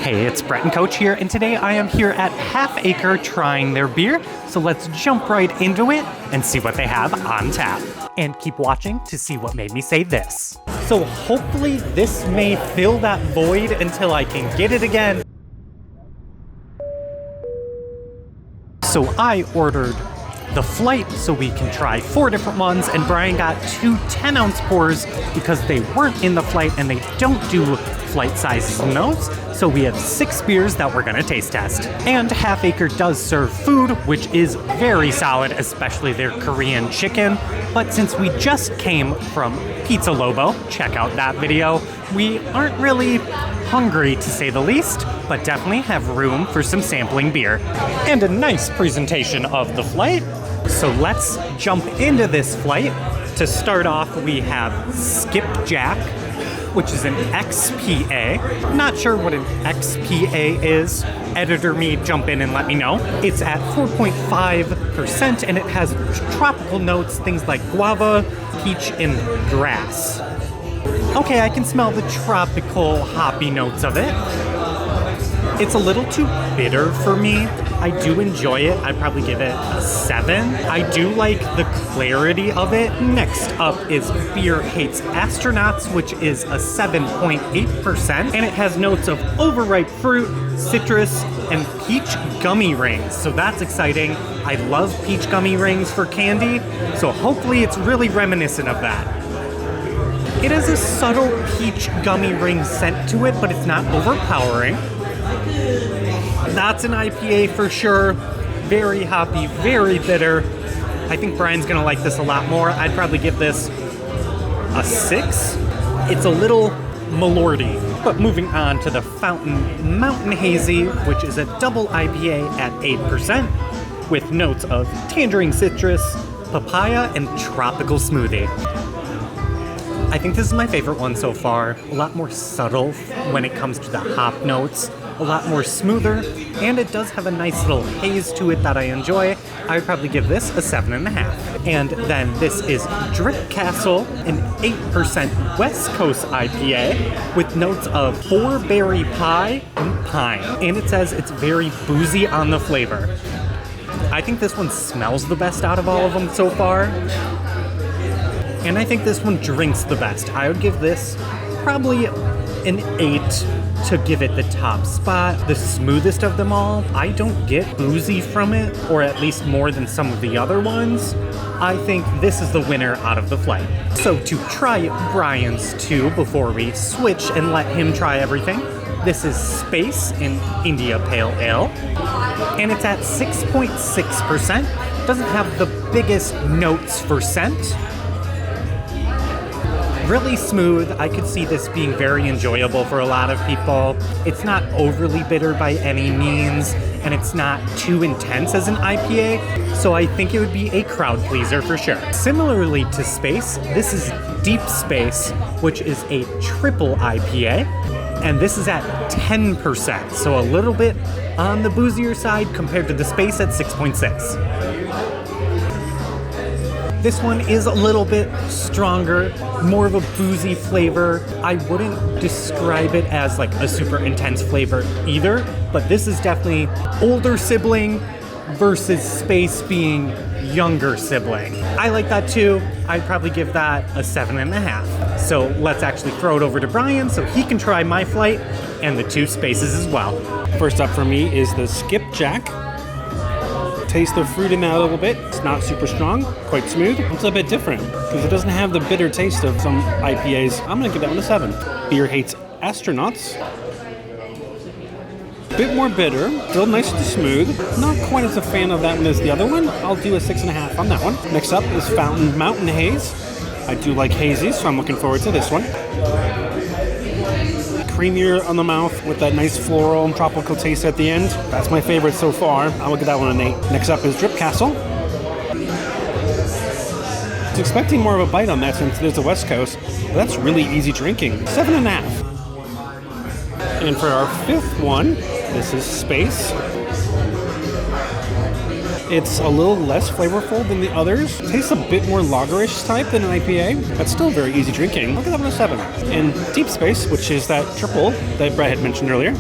Hey, it's Brett and Coach here, and today I am here at Half Acre trying their beer. So let's jump right into it and see what they have on tap. And keep watching to see what made me say this. So hopefully this may fill that void until I can get it again. So I ordered the flight so we can try 4 different ones, and Brian got 2 10-ounce pours because they weren't in the flight and they don't do flight sizes in those. So we have 6 beers that we're gonna taste test. And Half Acre does serve food, which is very solid, especially their Korean chicken. But since we just came from Pizza Lobo, check out that video, we aren't really hungry to say the least, but definitely have room for some sampling beer. And a nice presentation of the flight. So let's jump into this flight. To start off, we have Skipjack, which is an XPA. Not sure what an XPA is. Editor me, jump in and let me know. It's at 4.5% and it has tropical notes, things like guava, peach, and grass. Okay, I can smell the tropical hoppy notes of it. It's a little too bitter for me. I do enjoy it. I'd probably give it a 7. I do like the clarity of it. Next up is Beer Hates Astronauts, which is a 7.8%. And it has notes of overripe fruit, citrus, and peach gummy rings. So that's exciting. I love peach gummy rings for candy. So hopefully it's really reminiscent of that. It has a subtle peach gummy ring scent to it, but it's not overpowering. That's an IPA for sure. Very hoppy, very bitter. I think Brian's gonna like this a lot more. I'd probably give this a 6. It's a little malorty. But moving on to the Fountain Mountain Hazy, which is a double IPA at 8%, with notes of tangerine citrus, papaya, and tropical smoothie. I think this is my favorite one so far. A lot more subtle when it comes to the hop notes. A lot more smoother, and it does have a nice little haze to it that I enjoy. I would probably give this a 7.5. And then this is Drip Castle, an 8% West Coast IPA with notes of 4-berry pie and pine. And it says it's very boozy on the flavor. I think this one smells the best out of all of them so far. And I think this one drinks the best. I would give this probably an 8 to give it the top spot. The smoothest of them all. I don't get boozy from it, or at least more than some of the other ones. I think this is the winner out of the flight. So to try Brian's 2 before we switch and let him try everything, this is Space in India Pale Ale, and it's at 6.6%. Doesn't have the biggest notes for scent. Really smooth. I could see this being very enjoyable for a lot of people. It's not overly bitter by any means, and it's not too intense as an IPA, so I think it would be a crowd pleaser for sure. Similarly to Space, this is Deep Space, which is a triple IPA, and this is at 10%, so a little bit on the boozier side compared to the Space at 6.6. This one is a little bit stronger, more of a boozy flavor. I wouldn't describe it as like a super intense flavor either, but this is definitely older sibling versus Space being younger sibling. I like that too. I'd probably give that a 7.5. So let's actually throw it over to Brian so he can try my flight and the 2 Spaces as well. First up for me is the Skipjack. Taste the fruit in that a little bit. It's not super strong, quite smooth. It's a bit different because it doesn't have the bitter taste of some IPAs. I'm gonna give that one a 7. Beer Hates Astronauts. Bit more bitter, still nice and smooth. Not quite as a fan of that one as the other one. I'll do a 6.5 on that one. Next up is Fountain Mountain Haze. I do like hazy, so I'm looking forward to this one. Creamier on the mouth with that nice floral tropical taste at the end. That's my favorite so far. I will give that one an 8. Next up is Drip Castle. I was expecting more of a bite on that since it is the West Coast, but that's really easy drinking. 7.5. And for our 5th one, this is Space. It's a little less flavorful than the others. It tastes a bit more lagerish type than an IPA. That's still very easy drinking. I'll give that one a 7. And Deep Space, which is that triple that Brett had mentioned earlier,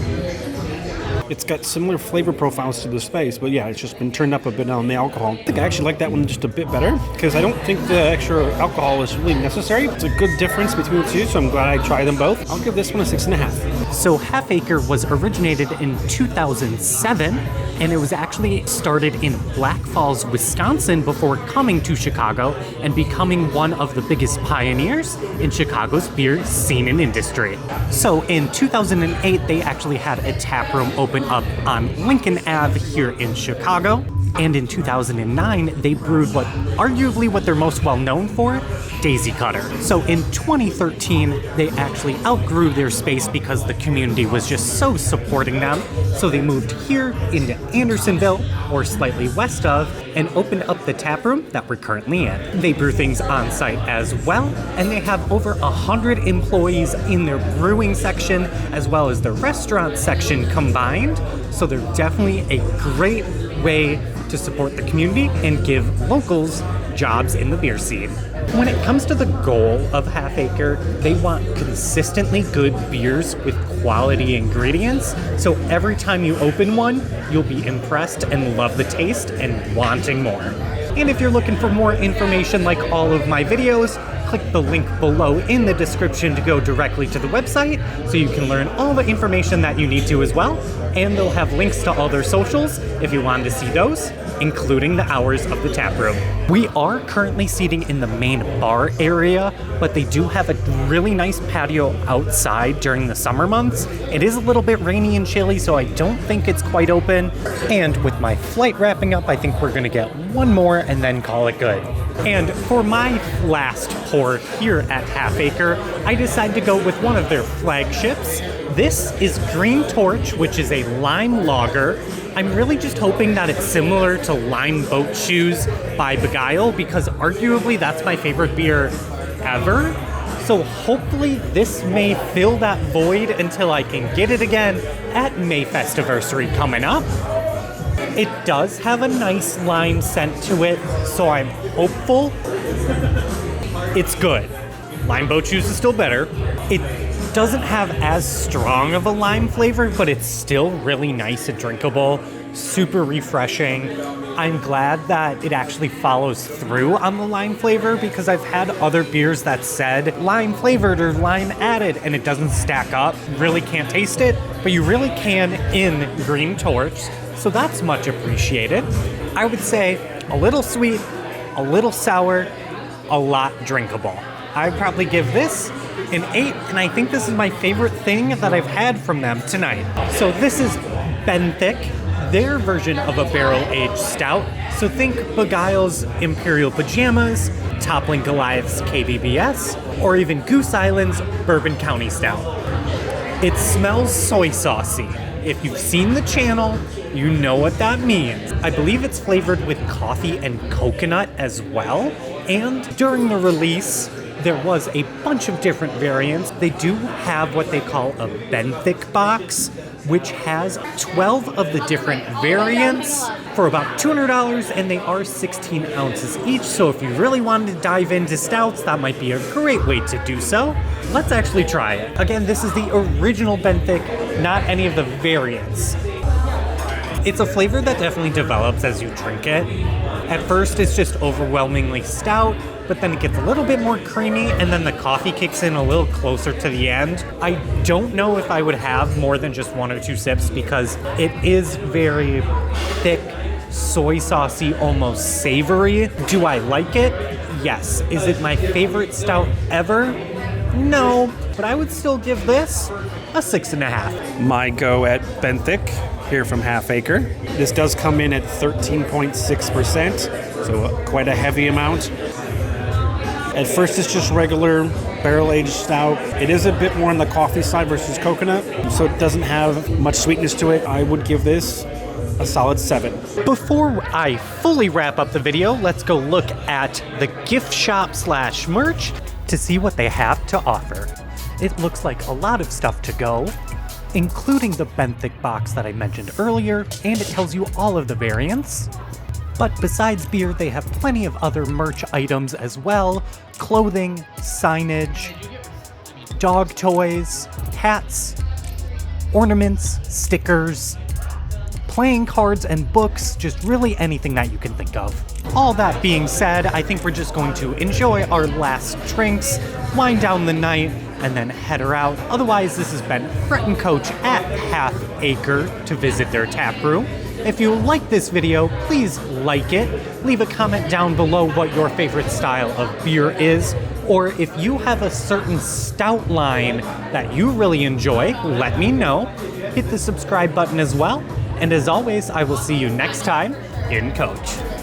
It's got similar flavor profiles to the Space, but yeah, it's just been turned up a bit on the alcohol. I think I actually like that one just a bit better because I don't think the extra alcohol is really necessary. It's a good difference between the two, so I'm glad I tried them both. I'll give this one a 6.5. So Half Acre was originated in 2007, and it was actually started in Black Falls, Wisconsin before coming to Chicago and becoming one of the biggest pioneers in Chicago's beer scene and industry. So in 2008, they actually had a taproom open up on Lincoln Ave here in Chicago. And in 2009, they brewed arguably what they're most well known for, Daisy Cutter. So in 2013, they actually outgrew their space because the community was just so supporting them. So they moved here into Andersonville, or slightly west of, and opened up the taproom that we're currently in. They brew things on site as well, and they have over 100 employees in their brewing section as well as the restaurant section combined. So they're definitely a great way to support the community and give locals jobs in the beer scene. When it comes to the goal of Half Acre, they want consistently good beers with quality ingredients. So every time you open one, you'll be impressed and love the taste and wanting more. And if you're looking for more information like all of my videos, click the link below in the description to go directly to the website so you can learn all the information that you need to as well. And they'll have links to all their socials if you wanted to see those, including the hours of the tap room. We are currently seating in the main bar area, but they do have a really nice patio outside during the summer months. It is a little bit rainy and chilly, so I don't think it's quite open. And with my flight wrapping up, I think we're gonna get one more and then call it good. And for my last pour here at Half Acre, I decided to go with one of their flagships. This is Green Torch, which is a lime lager. I'm really just hoping that it's similar to Lime Boat Shoes by Beguile, because arguably that's my favorite beer ever. So hopefully this may fill that void until I can get it again at Mayfestiversary coming up. It does have a nice lime scent to it, so I'm hopeful. It's good. Lime Boat Shoes is still better. It doesn't have as strong of a lime flavor, but it's still really nice and drinkable, super refreshing. I'm glad that it actually follows through on the lime flavor, because I've had other beers that said lime flavored or lime added and it doesn't stack up. Really can't taste it, but you really can in Green Torch. So that's much appreciated. I would say a little sweet, a little sour, a lot drinkable. I'd probably give this an 8, and I think this is my favorite thing that I've had from them tonight. So this is Benthic, their version of a barrel-aged stout. So think Beguile's Imperial Pajamas, Toppling Goliath's KBBS, or even Goose Island's Bourbon County Stout. It smells soy saucy. If you've seen the channel, you know what that means. I believe it's flavored with coffee and coconut as well. And during the release, there was a bunch of different variants. They do have what they call a Benthic box, which has 12 of the different variants for about $200, and they are 16 ounces each. So if you really wanted to dive into stouts, that might be a great way to do so. Let's actually try it. Again, this is the original Benthic, not any of the variants. It's a flavor that definitely develops as you drink it. At first, it's just overwhelmingly stout, but then it gets a little bit more creamy, and then the coffee kicks in a little closer to the end. I don't know if I would have more than just 1 or 2 sips, because it is very thick, soy saucy, almost savory. Do I like it? Yes. Is it my favorite stout ever? No, but I would still give this a 6.5. My go at Benthic here from Half Acre. This does come in at 13.6%, so quite a heavy amount. At first, it's just regular barrel-aged stout. It is a bit more on the coffee side versus coconut, so it doesn't have much sweetness to it. I would give this a solid 7. Before I fully wrap up the video, let's go look at the gift shop / merch to see what they have to offer. It looks like a lot of stuff to go, including the Benthic box that I mentioned earlier, and it tells you all of the variants. But besides beer, they have plenty of other merch items as well: clothing, signage, dog toys, hats, ornaments, stickers, playing cards and books, just really anything that you can think of. All that being said, I think we're just going to enjoy our last drinks, wind down the night, and then head her out. Otherwise, this has been Brett and Coach at Half Acre to visit their tap room. If you like this video, please like it. Leave a comment down below what your favorite style of beer is. Or if you have a certain stout line that you really enjoy, let me know. Hit the subscribe button as well. And as always, I will see you next time in Coach.